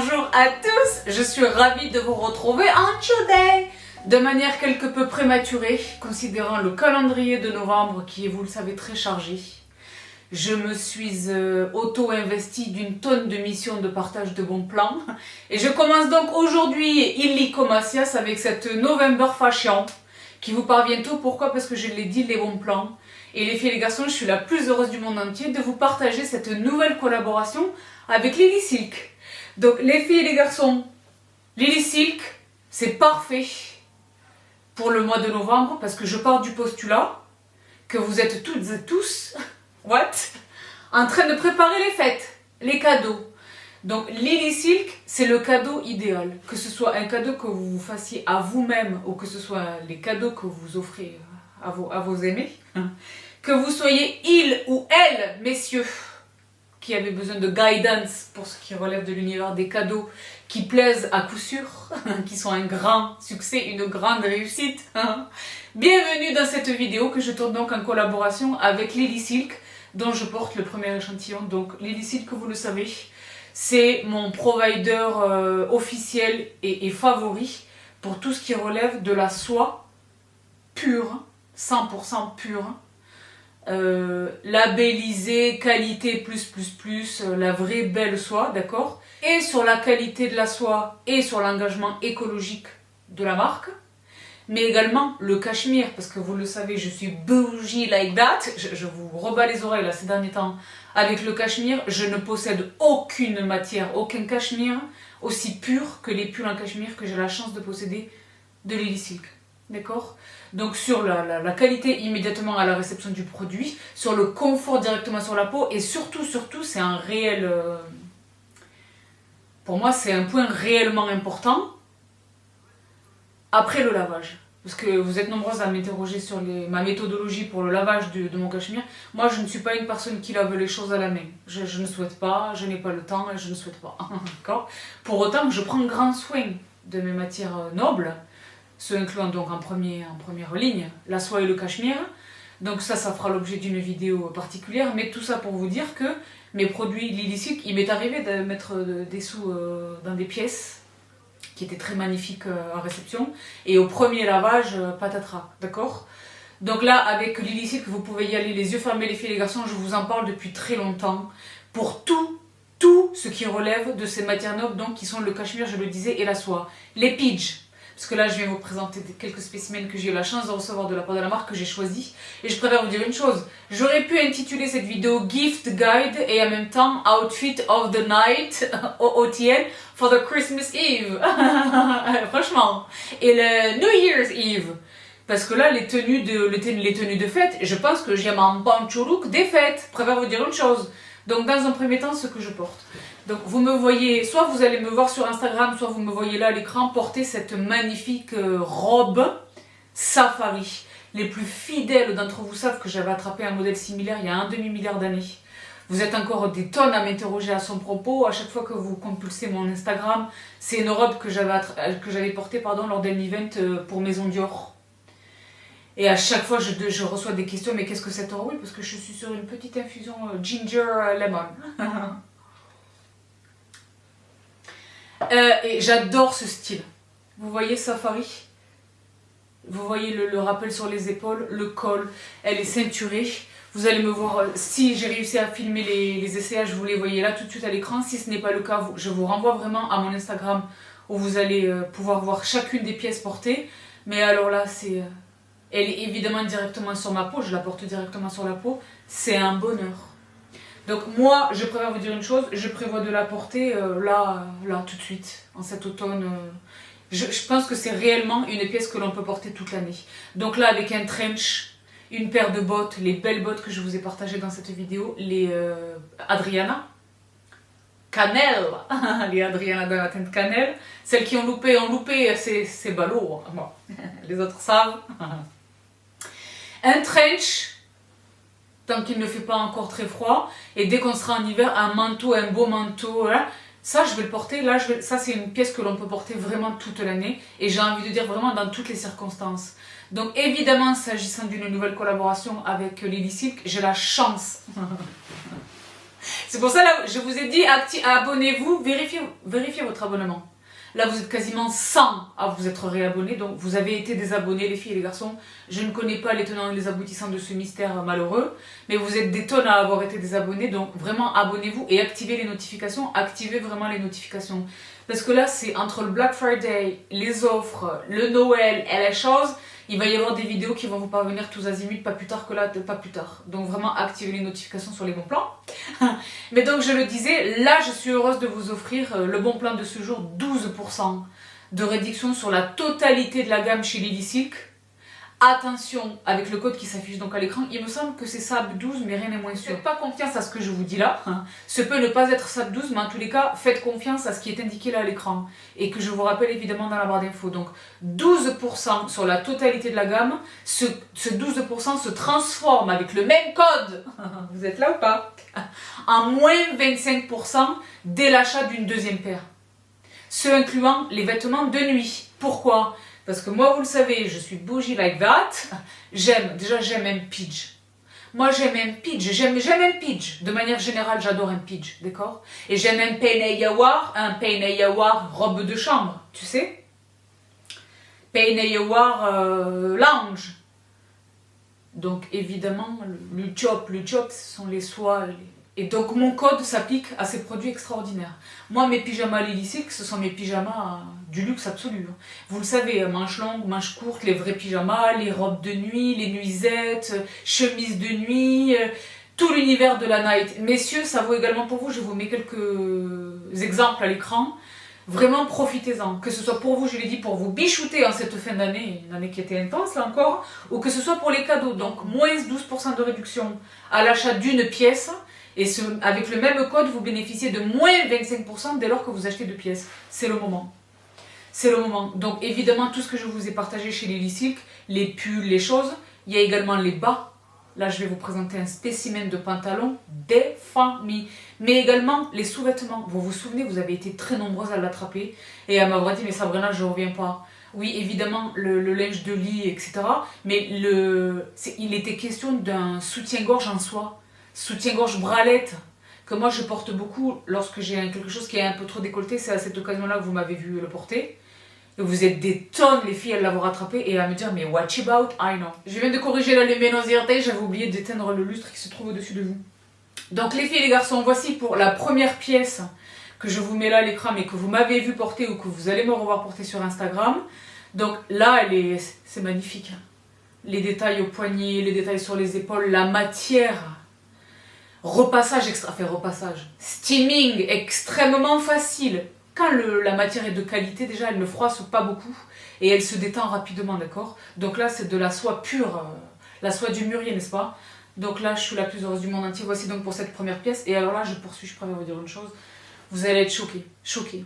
Bonjour à tous, je suis ravie de vous retrouver en today de manière quelque peu prématurée, considérant le calendrier de novembre qui est, vous le savez, très chargé. Je me suis auto-investie d'une tonne de missions de partage de bons plans et je commence donc aujourd'hui illico macias avec cette November Fashion qui vous parvient tout. Pourquoi? Parce que je l'ai dit, les bons plans. Et les filles et les garçons, je suis la plus heureuse du monde entier de vous partager cette nouvelle collaboration avec Lily Silk. Donc les filles et les garçons, Lily Silk, c'est parfait pour le mois de novembre parce que je pars du postulat que vous êtes toutes et tous en train de préparer les fêtes, les cadeaux. Donc Lily Silk, c'est le cadeau idéal. Que ce soit un cadeau que vous fassiez à vous-même ou que ce soit les cadeaux que vous offrez à vos aimés. Que vous soyez il ou elle, messieurs, qui avez besoin de guidance pour ce qui relève de l'univers des cadeaux qui plaisent à coup sûr, qui sont un grand succès, une grande réussite. Bienvenue dans cette vidéo que je tourne donc en collaboration avec Lily Silk, dont je porte le premier échantillon. Donc Lily Silk, vous le savez, c'est mon provider officiel et favori pour tout ce qui relève de la soie pure, 100% pure, labellisée qualité plus, la vraie belle soie, d'accord? Et sur la qualité de la soie et sur l'engagement écologique de la marque, mais également le cachemire, parce que vous le savez, je suis bougie like that, je vous rebats les oreilles là ces derniers temps avec le cachemire. Je ne possède aucune matière, aucun cachemire aussi pur que les pulls en cachemire que j'ai la chance de posséder de Lily Silk. D'accord? Donc sur la qualité immédiatement à la réception du produit, sur le confort directement sur la peau, et surtout, c'est un réel... pour moi, c'est un point réellement important après le lavage. Parce que vous êtes nombreuses à m'interroger sur ma méthodologie pour le lavage de mon cachemire. Moi, je ne suis pas une personne qui lave les choses à la main. Je ne souhaite pas, je n'ai pas le temps et je ne souhaite pas. D'accord? Pour autant, je prends grand soin de mes matières nobles, ceux incluant donc en première ligne la soie et le cachemire. Donc ça fera l'objet d'une vidéo particulière, mais tout ça pour vous dire que mes produits Lily Silk, il m'est arrivé de mettre des sous dans des pièces qui étaient très magnifiques en réception, et au premier lavage, patatras, d'accord? Donc là, avec Lily Silk, vous pouvez y aller les yeux fermés, les filles et les garçons, je vous en parle depuis très longtemps, pour tout ce qui relève de ces matières nobles, donc qui sont le cachemire, je le disais, et la soie. Les pidges. Parce que là, je viens vous présenter quelques spécimens que j'ai eu la chance de recevoir de la part de la marque que j'ai choisi. Et je préfère vous dire une chose. J'aurais pu intituler cette vidéo Gift Guide et en même temps Outfit of the Night, OOTN, for the Christmas Eve. Franchement. Et le New Year's Eve. Parce que là, les tenues de fête, je pense que j'aime un bancho look des fêtes. Je préfère vous dire une chose. Donc, dans un premier temps, ce que je porte. Donc, vous me voyez, soit vous allez me voir sur Instagram, soit vous me voyez là à l'écran porter cette magnifique robe safari. Les plus fidèles d'entre vous savent que j'avais attrapé un modèle similaire il y a un demi-milliard d'années. Vous êtes encore des tonnes à m'interroger à son propos. À chaque fois que vous compulsez mon Instagram, c'est une robe que j'avais portée lors d'un event pour Maison Dior. Et à chaque fois, je reçois des questions, mais qu'est-ce que c'est? Oui, parce que je suis sur une petite infusion ginger lemon. Et j'adore ce style. Vous voyez safari? Vous voyez le rappel sur les épaules, le col, elle est ceinturée. Vous allez me voir, si j'ai réussi à filmer les essayages, vous les voyez là tout de suite à l'écran. Si ce n'est pas le cas, je vous renvoie vraiment à mon Instagram où vous allez pouvoir voir chacune des pièces portées. Mais alors là, elle est évidemment directement sur ma peau, je la porte directement sur la peau. C'est un bonheur. Donc moi, je préfère vous dire une chose, je prévois de la porter là, tout de suite, en cet automne. Je pense que c'est réellement une pièce que l'on peut porter toute l'année. Donc là, avec un trench, une paire de bottes, les belles bottes que je vous ai partagées dans cette vidéo, les Adriana Cannelle, les Adriana de la teinte cannelle. Celles qui ont loupé, c'est ballot. Bon, les autres savent. Un trench, tant qu'il ne fait pas encore très froid, et dès qu'on sera en hiver, un manteau, un beau manteau, là, ça je vais le porter, ça c'est une pièce que l'on peut porter vraiment toute l'année, et j'ai envie de dire vraiment dans toutes les circonstances. Donc évidemment, s'agissant d'une nouvelle collaboration avec Lily Silk, j'ai la chance C'est pour ça là, je vous ai dit, abonnez-vous, vérifiez votre abonnement. Là, vous êtes quasiment 100 à vous être réabonnés, donc vous avez été désabonnés, les filles et les garçons. Je ne connais pas les tenants et les aboutissants de ce mystère malheureux, mais vous êtes des tonnes à avoir été désabonnés, donc vraiment abonnez-vous et activez les notifications. Activez vraiment les notifications. Parce que là, c'est entre le Black Friday, les offres, le Noël et les choses, il va y avoir des vidéos qui vont vous parvenir tous azimuts, pas plus tard que là, pas plus tard. Donc vraiment, activez les notifications sur les bons plans. Mais donc, je le disais, là, je suis heureuse de vous offrir le bon plan de ce jour, 12% de réduction sur la totalité de la gamme chez Lily Silk. Attention, avec le code qui s'affiche donc à l'écran, il me semble que c'est SAB 12, mais rien n'est moins sûr. Faites pas confiance à ce que je vous dis là. Ce peut ne pas être SAB 12, mais en tous les cas, faites confiance à ce qui est indiqué là à l'écran. Et que je vous rappelle évidemment dans la barre d'infos. Donc 12% sur la totalité de la gamme. Ce 12% se transforme avec le même code. Vous êtes là ou pas? En moins 25% dès l'achat d'une deuxième paire. Ce incluant les vêtements de nuit. Pourquoi? Parce que moi, vous le savez, je suis bougie like that. J'aime un pidge. Moi, j'aime un pidge. J'aime un pidge. De manière générale, j'adore un pidge, d'accord? Et j'aime un Peineyawar robe de chambre, tu sais? Peineyawar lounge. Donc, évidemment, le job, ce sont les soies. Et donc, mon code s'applique à ces produits extraordinaires. Moi, mes pyjamas Lily Silk, ce sont mes pyjamas du luxe absolu. Vous le savez, manches longues, manches courtes, les vrais pyjamas, les robes de nuit, les nuisettes, chemises de nuit, tout l'univers de la night. Messieurs, ça vaut également pour vous, je vous mets quelques exemples à l'écran. Vraiment, profitez-en. Que ce soit pour vous, je l'ai dit, pour vous bichouter en cette fin d'année, une année qui était intense là encore, ou que ce soit pour les cadeaux. Donc, moins 12% de réduction à l'achat d'une pièce. Et avec le même code, vous bénéficiez de moins 25% dès lors que vous achetez deux pièces. C'est le moment. C'est le moment. Donc évidemment, tout ce que je vous ai partagé chez Lily Silk, les pulls, les choses, il y a également les bas. Là, je vais vous présenter un spécimen de pantalon des familles. Mais également les sous-vêtements. Vous vous souvenez, vous avez été très nombreuses à l'attraper et à m'avoir dit, mais Sabrina, je ne reviens pas. Oui, évidemment, le linge de lit, etc. Mais il était question d'un soutien-gorge en soie. Soutien-gorge bralette, que moi je porte beaucoup lorsque j'ai quelque chose qui est un peu trop décolleté. C'est à cette occasion-là que vous m'avez vu le porter. Et vous êtes des tonnes, les filles, à l'avoir attrapé et à me dire, mais what about I know. Je viens de corriger la luminosité, j'avais oublié d'éteindre le lustre qui se trouve au-dessus de vous. Donc les filles et les garçons, voici pour la première pièce que je vous mets là à l'écran, mais que vous m'avez vu porter ou que vous allez me revoir porter sur Instagram. Donc là, c'est magnifique. Les détails au poignet, les détails sur les épaules, la matière... Repassage, steaming extrêmement facile. Quand la matière est de qualité, déjà elle ne froisse pas beaucoup et elle se détend rapidement, d'accord? Donc là c'est de la soie pure, la soie du mûrier, n'est-ce pas? Donc là je suis la plus heureuse du monde entier. Voici donc pour cette première pièce. Et alors là je poursuis, je préfère vous dire une chose. Vous allez être choqués.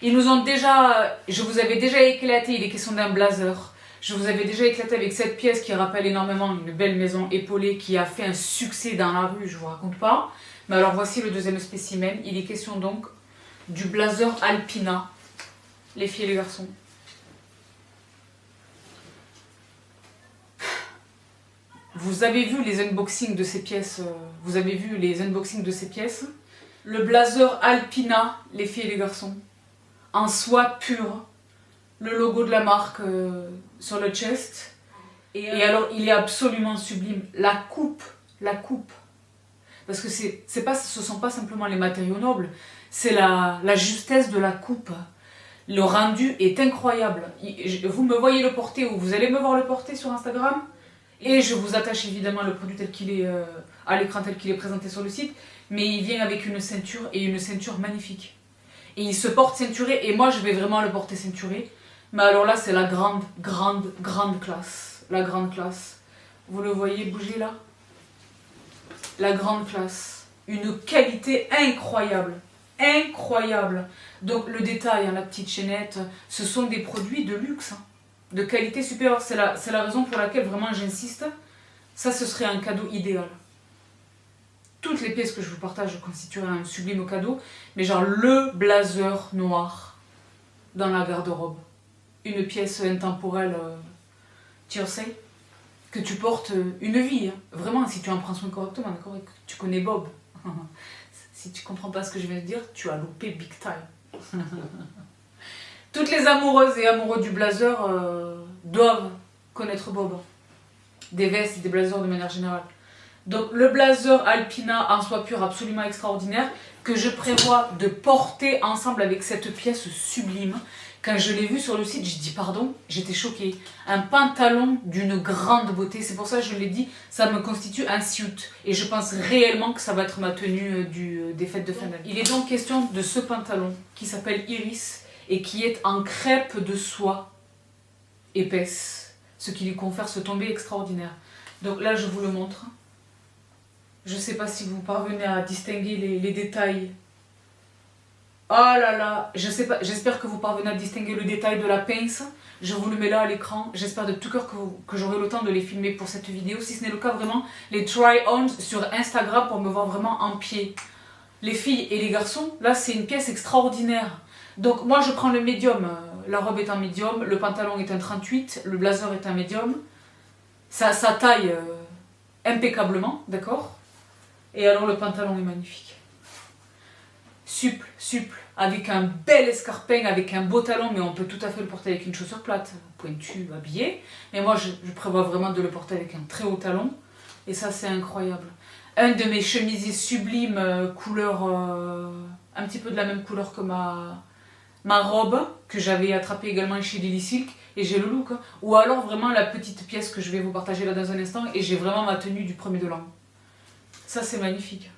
Ils nous ont déjà, je vous avais déjà éclaté, il est question d'un blazer. Je vous avais déjà éclaté avec cette pièce qui rappelle énormément une belle maison épaulée qui a fait un succès dans la rue, je vous raconte pas. Mais alors voici le deuxième spécimen. Il est question donc du blazer Alpina, les filles et les garçons. Vous avez vu les unboxings de ces pièces, Le blazer Alpina, les filles et les garçons, en soie pure. Le logo de la marque sur le chest. Et alors, il est absolument sublime. La coupe. Parce que ce sont pas simplement les matériaux nobles, c'est la justesse de la coupe. Le rendu est incroyable. Vous me voyez le porter ou vous allez me voir le porter sur Instagram. Et je vous attache évidemment le produit tel qu'il est à l'écran, tel qu'il est présenté sur le site. Mais il vient avec une ceinture et une ceinture magnifique. Et il se porte ceinturé et moi je vais vraiment le porter ceinturé. Mais alors là, c'est la grande classe. La grande classe. Vous le voyez bouger là? La grande classe. Une qualité incroyable. Incroyable. Donc le détail, la petite chaînette, ce sont des produits de luxe. De qualité supérieure. C'est la raison pour laquelle vraiment j'insiste. Ça, ce serait un cadeau idéal. Toutes les pièces que je vous partage constitueraient un sublime cadeau. Mais genre le blazer noir dans la garde-robe. Une pièce intemporelle tiercée que tu portes une vie. Vraiment, si tu en prends soin correctement, d'accord, et que tu connais Bob. Si tu comprends pas ce que je viens de dire, tu as loupé big time. Toutes les amoureuses et amoureux du blazer doivent connaître Bob. Des vestes et des blazers de manière générale. Donc le blazer Alpina en soie pure absolument extraordinaire que je prévois de porter ensemble avec cette pièce sublime. Quand je l'ai vu sur le site, j'ai dit pardon, j'étais choquée. Un pantalon d'une grande beauté, c'est pour ça que je l'ai dit, ça me constitue un suit. Et je pense réellement que ça va être ma tenue des fêtes de fin d'année. Il est donc question de ce pantalon qui s'appelle Iris et qui est en crêpe de soie épaisse, ce qui lui confère ce tombé extraordinaire. Donc là, je vous le montre. Je ne sais pas si vous parvenez à distinguer les détails. Oh là là, je sais pas, j'espère que vous parvenez à distinguer le détail de la pince. Je vous le mets là à l'écran. J'espère de tout cœur que j'aurai le temps de les filmer pour cette vidéo. Si ce n'est le cas, vraiment, les try-ons sur Instagram pour me voir vraiment en pied. Les filles et les garçons, là, c'est une pièce extraordinaire. Donc moi, je prends le médium. La robe est un médium, le pantalon est un 38, le blazer est un médium. Ça taille impeccablement, d'accord? Et alors, le pantalon est magnifique. Souple, avec un bel escarpin, avec un beau talon, mais on peut tout à fait le porter avec une chaussure plate, pointue, habillée. Mais moi, je prévois vraiment de le porter avec un très haut talon. Et ça, c'est incroyable. Un de mes chemisiers sublimes, couleur, un petit peu de la même couleur que ma robe, que j'avais attrapée également chez Lily Silk, et j'ai le look. Hein. Ou alors vraiment la petite pièce que je vais vous partager là dans un instant, et j'ai vraiment ma tenue du 1er de l'an. Ça, c'est magnifique.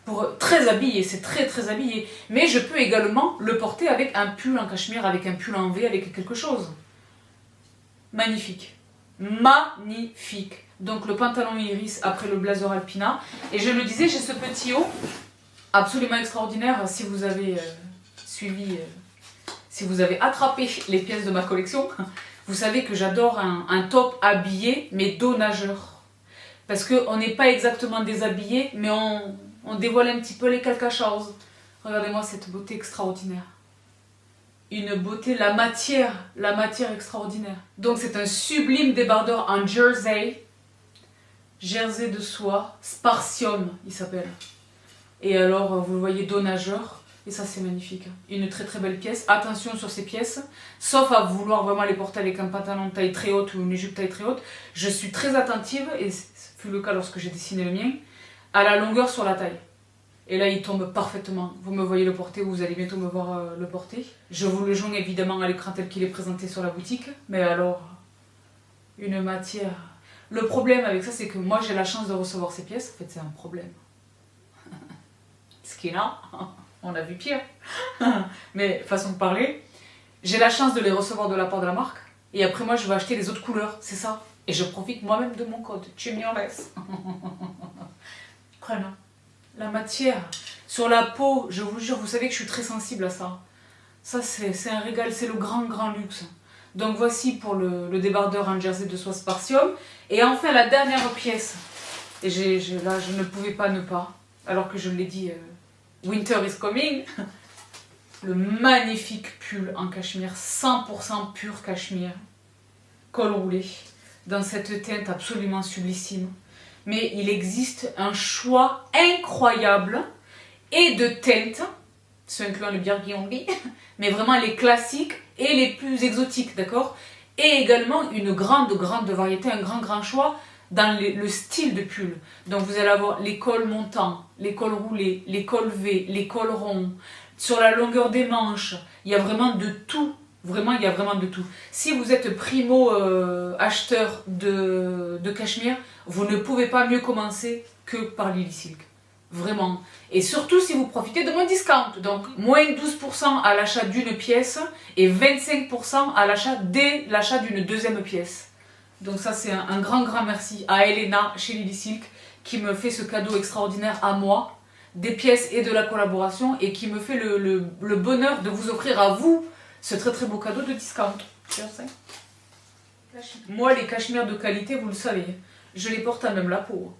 Pour très habillé, c'est très habillé. Mais je peux également le porter avec un pull en cachemire, avec un pull en V, avec quelque chose. Magnifique. Magnifique. Donc le pantalon Iris après le blazer Alpina. Et je le disais, j'ai ce petit haut absolument extraordinaire. Si vous avez suivi, si vous avez attrapé les pièces de ma collection, vous savez que j'adore un top habillé, mais dos nageur. Parce qu'on n'est pas exactement déshabillé, mais on dévoile un petit peu les quelque chose. Regardez-moi cette beauté extraordinaire. Une beauté, la matière extraordinaire. Donc c'est un sublime débardeur en jersey. Jersey de soie, Spartium il s'appelle. Et alors vous le voyez dos nageur. Et ça c'est magnifique. Une très belle pièce. Attention sur ces pièces. Sauf à vouloir vraiment les porter avec un pantalon de taille très haute ou une jupe taille très haute. Je suis très attentive, et ce fut le cas lorsque j'ai dessiné le mien, à la longueur sur la taille. Et là, il tombe parfaitement. Vous me voyez le porter, ou vous allez bientôt me voir le porter. Je vous le joins évidemment à l'écran tel qu'il est présenté sur la boutique. Mais alors, une matière... Le problème avec ça, c'est que moi, j'ai la chance de recevoir ces pièces. En fait, c'est un problème. Ce qui est là, on a vu pire. Mais façon de parler, j'ai la chance de les recevoir de la part de la marque. Et après, moi, je vais acheter les autres couleurs. C'est ça. Et je profite moi-même de mon code. Tu m'y en laisses. Prenons. La matière. Sur la peau, je vous jure, vous savez que je suis très sensible à ça. Ça, c'est un régal. C'est le grand luxe. Donc, voici pour le débardeur en jersey de soie Spartium. Et enfin, la dernière pièce. Et là, je ne pouvais pas ne pas. Alors que je l'ai dit, winter is coming. Le magnifique pull en cachemire. 100% pur cachemire. Col roulé. Dans cette teinte absolument sublissime. Mais il existe un choix incroyable et de teintes, ce incluant le Birgit, mais vraiment les classiques et les plus exotiques, d'accord? Et également une grande variété, un grand choix dans le style de pull. Donc vous allez avoir les cols montants, les cols roulés, les cols V, les cols ronds, sur la longueur des manches, il y a vraiment de tout. Vraiment, il y a vraiment de tout. Si vous êtes primo acheteur de cachemire, vous ne pouvez pas mieux commencer que par Lily Silk. Vraiment. Et surtout si vous profitez de mon discount. Donc, moins 12% à l'achat d'une pièce et 25% à l'achat dès l'achat d'une deuxième pièce. Donc ça, c'est un grand merci à Elena chez Lily Silk qui me fait ce cadeau extraordinaire à moi, des pièces et de la collaboration, et qui me fait le bonheur de vous offrir à vous ce très beau cadeau de discount. Moi, les cachemires de qualité, vous le savez, je les porte à même la peau.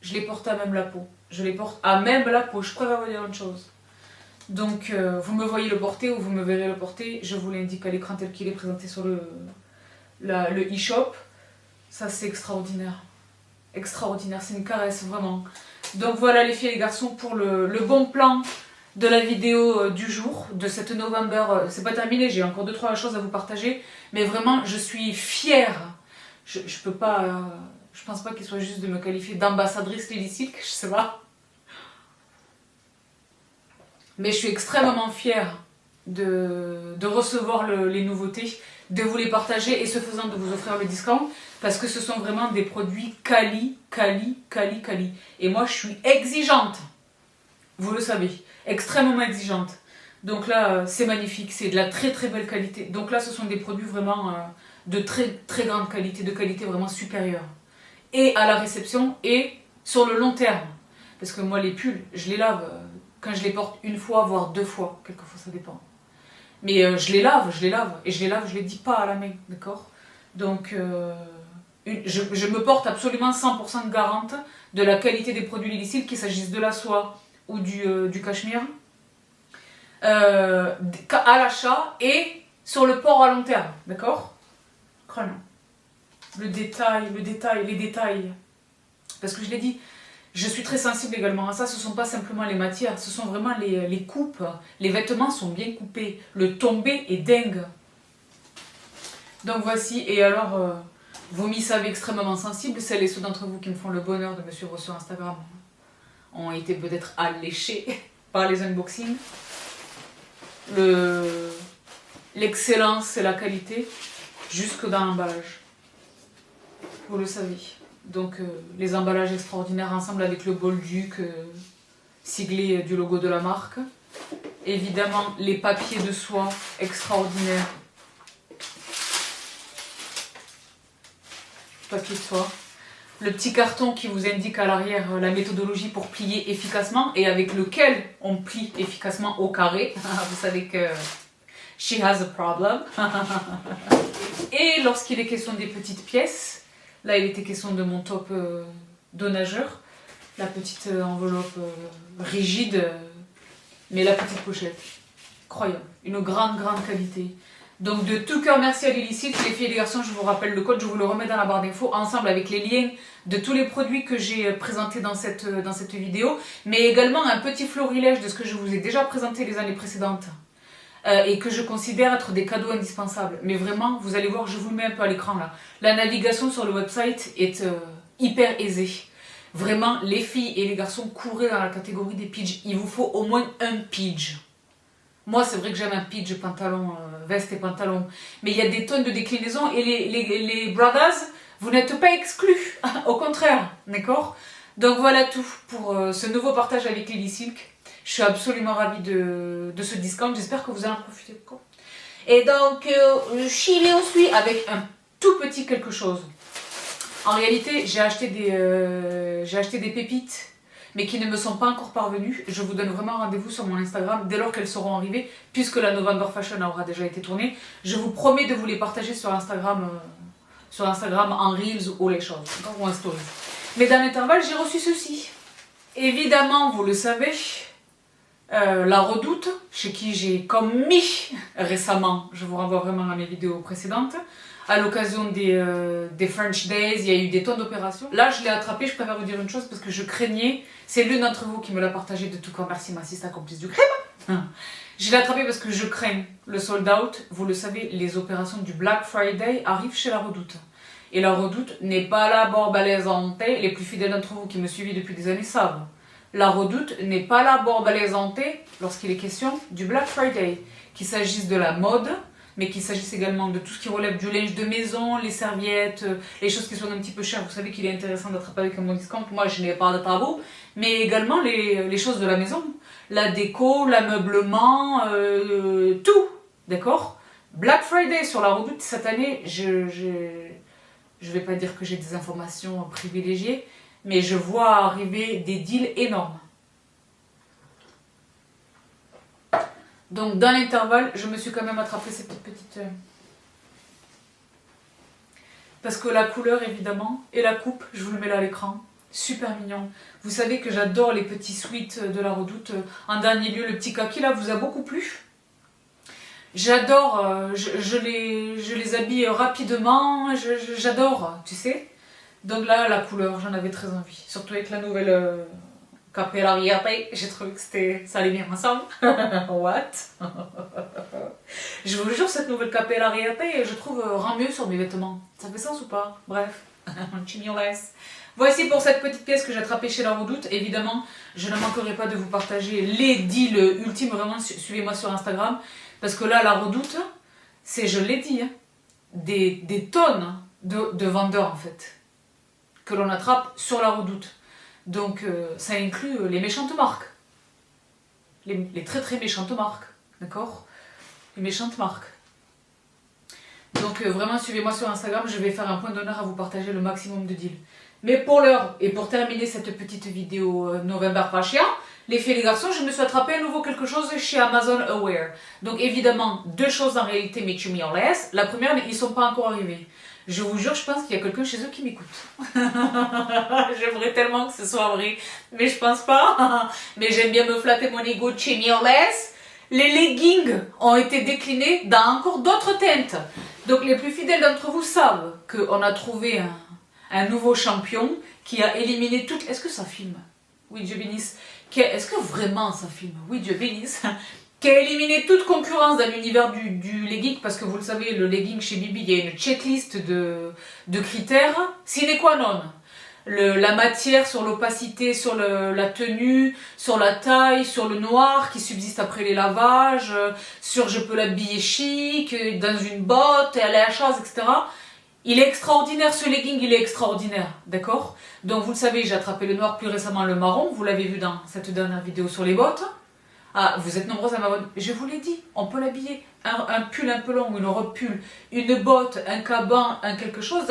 Je les porte à même la peau. Je les porte à même la peau. Je préfère vous dire une chose. Donc, vous me voyez le porter ou vous me verrez le porter. Je vous l'indique à l'écran tel qu'il est présenté sur le e-shop. Ça, c'est extraordinaire. Extraordinaire. C'est une caresse, vraiment. Donc voilà les filles et les garçons pour le bon plan de la vidéo du jour, de cette November. C'est pas terminé, j'ai encore 2-3 choses à vous partager, mais vraiment je suis fière. Je peux pas, je pense pas qu'il soit juste de me qualifier d'ambassadrice Lily Silk, je sais pas. Mais je suis extrêmement fière de recevoir les nouveautés, de vous les partager et ce faisant de vous offrir le discount parce que ce sont vraiment des produits quali. Et moi je suis exigeante, vous le savez, extrêmement exigeante. Donc là c'est magnifique, c'est de la très belle qualité. Donc là ce sont des produits vraiment de très grande qualité, de qualité vraiment supérieure. Et à la réception et sur le long terme. Parce que moi les pulls, je les lave quand je les porte une fois, voire 2 fois, quelquefois ça dépend. Mais je les lave, et je les dis pas à la main, d'accord? Donc je me porte absolument 100% garante de la qualité des produits Lily Silk, qu'il s'agisse de la soie ou du cachemire, à l'achat et sur le port à long terme, d'accord? Les détails. Parce que je l'ai dit, je suis très sensible également à ça, ce ne sont pas simplement les matières, ce sont vraiment les coupes. Les vêtements sont bien coupés, le tombé est dingue. Donc voici, et alors, vous m'y savez extrêmement sensible, celles et ceux d'entre vous qui me font le bonheur de me suivre sur Instagram ont été peut-être alléchés par les unboxings. L'excellence et la qualité, jusque dans l'emballage. Vous le savez. Donc les emballages extraordinaires ensemble avec le bolduc siglé du logo de la marque. Évidemment les papiers de soie extraordinaires. Papier de soie. Le petit carton qui vous indique à l'arrière la méthodologie pour plier efficacement et avec lequel on plie efficacement au carré. Vous savez que she has a problem. Et lorsqu'il est question des petites pièces, là il était question de mon top de nageur, la petite enveloppe rigide, mais la petite pochette, incroyable, une grande qualité. Donc de tout cœur merci à Lily Silk, les filles et les garçons, je vous rappelle le code, je vous le remets dans la barre d'infos, ensemble avec les liens de tous les produits que j'ai présentés dans cette vidéo, mais également un petit florilège de ce que je vous ai déjà présenté les années précédentes. Et que je considère être des cadeaux indispensables. Mais vraiment, vous allez voir, je vous le mets un peu à l'écran là. La navigation sur le website est hyper aisée. Vraiment, les filles et les garçons, courez dans la catégorie des pidges. Il vous faut au moins un pidge. Moi, c'est vrai que j'aime un pidge pantalon, veste et pantalon. Mais il y a des tonnes de déclinaisons et les brothers, vous n'êtes pas exclus. Au contraire, d'accord? Donc voilà tout pour ce nouveau partage avec Lily Silk. Je suis absolument ravie de ce discount, j'espère que vous allez en profiter. Et donc, j'y vais aussi avec un tout petit quelque chose. En réalité, j'ai acheté des pépites, mais qui ne me sont pas encore parvenues. Je vous donne vraiment rendez-vous sur mon Instagram dès lors qu'elles seront arrivées, puisque la November Fashion aura déjà été tournée. Je vous promets de vous les partager sur Instagram en Reels ou les choses, ou en Stories. Mais dans l'intervalle, j'ai reçu ceci. Évidemment, vous le savez, la Redoute, chez qui j'ai commis récemment, je vous renvoie vraiment à mes vidéos précédentes, à l'occasion des French Days, il y a eu des tonnes d'opérations. Là, je l'ai attrapé, je préfère vous dire une chose parce que je craignais, c'est l'une d'entre vous qui me l'a partagé, de tout cas, merci ma sista complice du crème. Je l'ai attrapé parce que je crains le sold out. Vous le savez, les opérations du Black Friday arrivent chez la Redoute. Et la Redoute n'est pas la borbalaisante, les plus fidèles d'entre vous qui me suivent depuis des années savent. La Redoute n'est pas la borbalaisante lorsqu'il est question du Black Friday, qu'il s'agisse de la mode, mais qu'il s'agisse également de tout ce qui relève du linge de maison, les serviettes, les choses qui sont un petit peu chères. Vous savez qu'il est intéressant d'attraper avec un bon discount, moi je n'ai pas de tabou, mais également les choses de la maison, la déco, l'ameublement, tout, d'accord? Black Friday sur la Redoute cette année, je vais pas dire que j'ai des informations privilégiées, mais je vois arriver des deals énormes. Donc dans l'intervalle, je me suis quand même attrapé cette petite... Parce que la couleur évidemment, et la coupe, je vous le mets là à l'écran, super mignon. Vous savez que j'adore les petits sweats de la Redoute. En dernier lieu, le petit kaki là vous a beaucoup plu. J'adore, je les habille rapidement, j'adore, tu sais. Donc là, la couleur, j'en avais très envie. Surtout avec la nouvelle Capellariate, j'ai trouvé que ça allait bien ensemble. What? Je vous jure, cette nouvelle Capellariate, je trouve, rend mieux sur mes vêtements. Ça fait sens ou pas? Bref, chignoles. Voici pour cette petite pièce que j'ai attrapée chez La Redoute. Évidemment, je ne manquerai pas de vous partager les deals ultimes. Vraiment, suivez-moi sur Instagram. Parce que là, La Redoute, c'est, je l'ai dit, hein, des tonnes de vendeurs, en fait, que l'on attrape sur La Redoute. Donc, ça inclut les méchantes marques. Les très très méchantes marques. D'accord? Les méchantes marques. Donc, vraiment, suivez-moi sur Instagram. Je vais faire un point d'honneur à vous partager le maximum de deals. Mais pour l'heure, et pour terminer cette petite vidéo November Fashion, les filles et les garçons, je me suis attrapé à nouveau quelque chose chez Amazon Aware. Donc, évidemment, deux choses en réalité, mais tu m'y en laisses. La première, ils ne sont pas encore arrivés. Je vous jure, je pense qu'il y a quelqu'un chez eux qui m'écoute. J'aimerais tellement que ce soit vrai, mais je pense pas. Mais j'aime bien me flatter mon ego, chignoles. Les leggings ont été déclinés dans encore d'autres teintes. Donc les plus fidèles d'entre vous savent qu'on a trouvé un nouveau champion qui a éliminé toutes... Est-ce que ça filme? Oui, Dieu bénisse. Est-ce que vraiment ça filme? Oui, Dieu bénisse. Qui a éliminé toute concurrence dans l'univers du legging, parce que vous le savez, le legging chez Bibi, il y a une checklist de critères sine qua non. La matière, sur l'opacité, sur la tenue, sur la taille, sur le noir qui subsiste après les lavages, sur je peux l'habiller chic, dans une botte, aller à la chasse, etc. Il est extraordinaire, ce legging, il est extraordinaire, d'accord? Donc vous le savez, j'ai attrapé le noir, plus récemment le marron, vous l'avez vu dans cette dernière vidéo sur les bottes. Ah, vous êtes nombreux à m'abonner. Je vous l'ai dit, on peut l'habiller. Un pull un peu long, une robe pull, une botte, un caban, un quelque chose.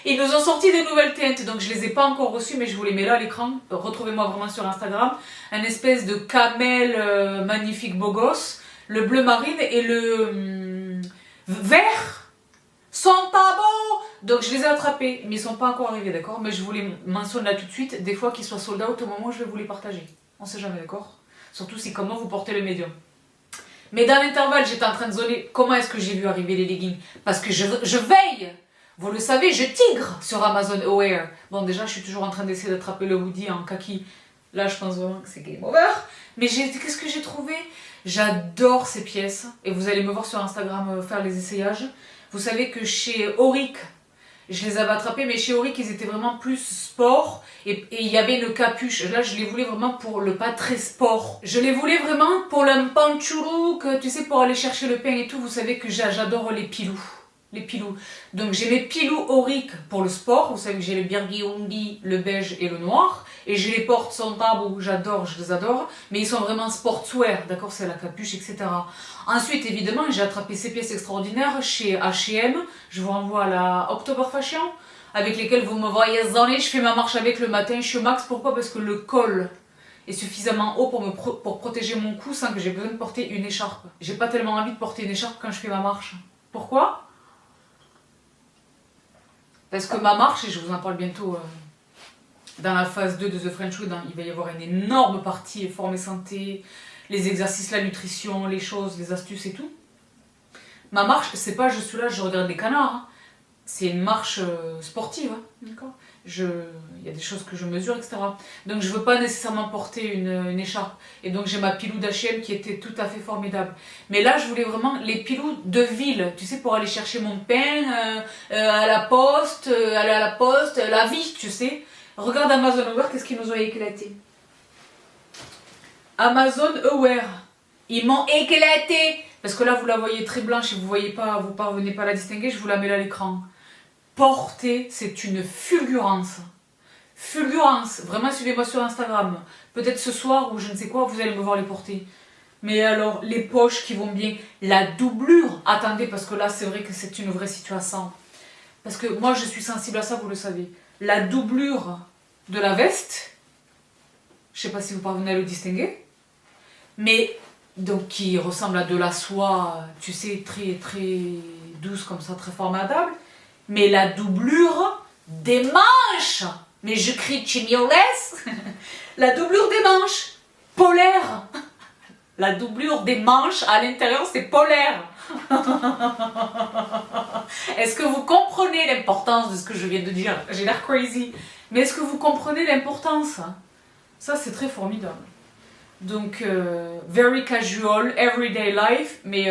Ils nous ont sorti des nouvelles teintes, donc je les ai pas encore reçues, mais je vous les mets là à l'écran. Retrouvez-moi vraiment sur Instagram. Un espèce de camel magnifique beau gosse, le bleu marine et le vert. Sont pas beaux! Donc je les ai attrapés, mais ils sont pas encore arrivés, d'accord? Mais je vous les mentionne là tout de suite, des fois qu'ils soient sold out au moment où je vais vous les partager. On sait jamais, d'accord? Surtout si comment vous portez le médium. Mais dans l'intervalle, j'étais en train de zoner comment est-ce que j'ai vu arriver les leggings. Parce que je veille! Vous le savez, je tigre sur Amazon Aware. Bon, déjà, je suis toujours en train d'essayer d'attraper le hoodie en kaki. Là, je pense vraiment que c'est game over. Mais qu'est-ce que j'ai trouvé? J'adore ces pièces. Et vous allez me voir sur Instagram faire les essayages. Vous savez que chez Auric, je les avais attrapés, mais chez Auric, ils étaient vraiment plus sport. Et il y avait une capuche. Là, je les voulais vraiment pour le pas très sport. Je les voulais vraiment pour l'impanchuru, que tu sais, pour aller chercher le pain et tout. Vous savez que j'adore les pilous. Les pilous. Donc j'ai mes pilous Auric pour le sport. Vous savez que j'ai le birgi, le beige et le noir. Et je les porte sans tabou. J'adore, je les adore. Mais ils sont vraiment sportswear. D'accord, c'est la capuche, etc. Ensuite, évidemment, j'ai attrapé ces pièces extraordinaires chez H&M. Je vous renvoie à la October Fashion, avec lesquelles vous me voyez zoner. Je fais ma marche avec le matin. Je suis au max. Pourquoi? Parce que le col est suffisamment haut pour protéger mon cou sans que j'ai besoin de porter une écharpe. J'ai pas tellement envie de porter une écharpe quand je fais ma marche. Pourquoi? Parce que ma marche, et je vous en parle bientôt dans la phase 2 de The French Hood, il va y avoir une énorme partie forme et santé, les exercices, la nutrition, les choses, les astuces et tout. Ma marche, c'est pas je suis là, je regarde les canards. Hein. C'est une marche sportive. Hein. D'accord. Il y a des choses que je mesure, etc. Donc je veux pas nécessairement porter une écharpe. Et donc j'ai ma pilou d'H&M qui était tout à fait formidable. Mais là, je voulais vraiment les pilous de ville. Tu sais, pour aller chercher mon pain à la poste, aller à la poste, la vie, tu sais. Regarde Amazon Aware, qu'est-ce qu'ils nous ont éclaté. Amazon Aware. Ils m'ont éclaté. Parce que là, vous la voyez très blanche et vous voyez pas, vous parvenez pas à la distinguer, je vous la mets là à l'écran. Porter, c'est une fulgurance. Fulgurance. Vraiment, suivez-moi sur Instagram. Peut-être ce soir ou je ne sais quoi, vous allez me voir les porter. Mais alors, les poches qui vont bien. La doublure. Attendez, parce que là, c'est vrai que c'est une vraie situation. Parce que moi, je suis sensible à ça, vous le savez. La doublure de la veste. Je sais pas si vous parvenez à le distinguer. Mais, donc, qui ressemble à de la soie, tu sais, très, très douce comme ça, très formidable. Mais la doublure des manches, mais je crie chignoles, la doublure des manches, polaire, La doublure des manches à l'intérieur, c'est polaire. Est-ce que vous comprenez l'importance de ce que je viens de dire? J'ai l'air crazy. Mais est-ce que vous comprenez l'importance? Ça, c'est très formidable. Donc, very casual, everyday life, mais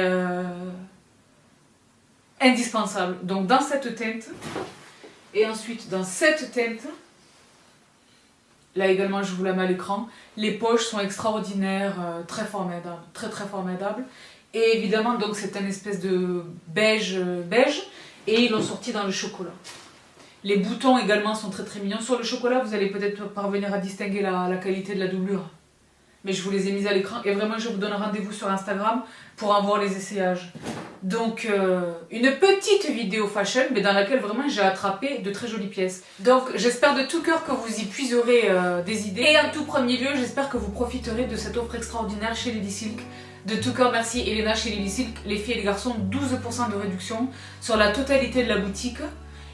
indispensable. Donc, dans cette teinte, et ensuite dans cette teinte, là également, je vous la mets à l'écran. Les poches sont extraordinaires, très formidables, très très formidables. Et évidemment, donc c'est un espèce de beige, et ils l'ont sorti dans le chocolat. Les boutons également sont très très mignons. Sur le chocolat, vous allez peut-être parvenir à distinguer la qualité de la doublure. Mais je vous les ai mis à l'écran et vraiment je vous donne rendez-vous sur Instagram pour en voir les essayages. Donc une petite vidéo fashion mais dans laquelle vraiment j'ai attrapé de très jolies pièces. Donc j'espère de tout cœur que vous y puiserez des idées. Et en tout premier lieu, j'espère que vous profiterez de cette offre extraordinaire chez Lily Silk. De tout cœur merci Elena chez Lily Silk. Les filles et les garçons, 12% de réduction sur la totalité de la boutique.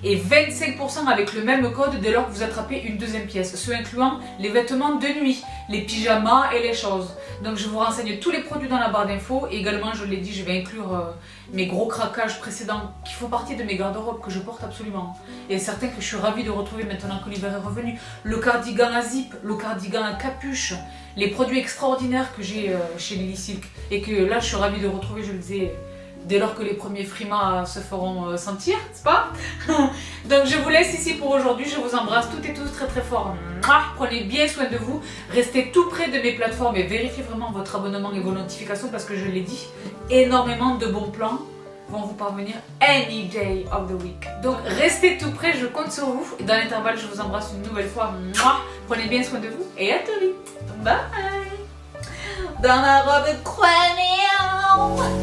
Et 25% avec le même code dès lors que vous attrapez une deuxième pièce, ce incluant les vêtements de nuit, les pyjamas et les choses. Donc je vous renseigne tous les produits dans la barre d'infos et également je l'ai dit, je vais inclure mes gros craquages précédents qui font partie de mes garde-robes que je porte absolument. Et certains que je suis ravie de retrouver maintenant que l'hiver est revenu. Le cardigan à zip, le cardigan à capuche, les produits extraordinaires que j'ai chez Lily Silk et que là je suis ravie de retrouver, je le disais, dès lors que les premiers frimas se feront sentir, n'est-ce pas? Donc je vous laisse ici pour aujourd'hui, je vous embrasse toutes et tous très très fort. Prenez bien soin de vous, restez tout près de mes plateformes et vérifiez vraiment votre abonnement et vos notifications parce que je l'ai dit, énormément de bons plans vont vous parvenir any day of the week. Donc restez tout près, je compte sur vous. Et dans l'intervalle, je vous embrasse une nouvelle fois. Prenez bien soin de vous et à très vite. Bye. Dans ma robe crémière.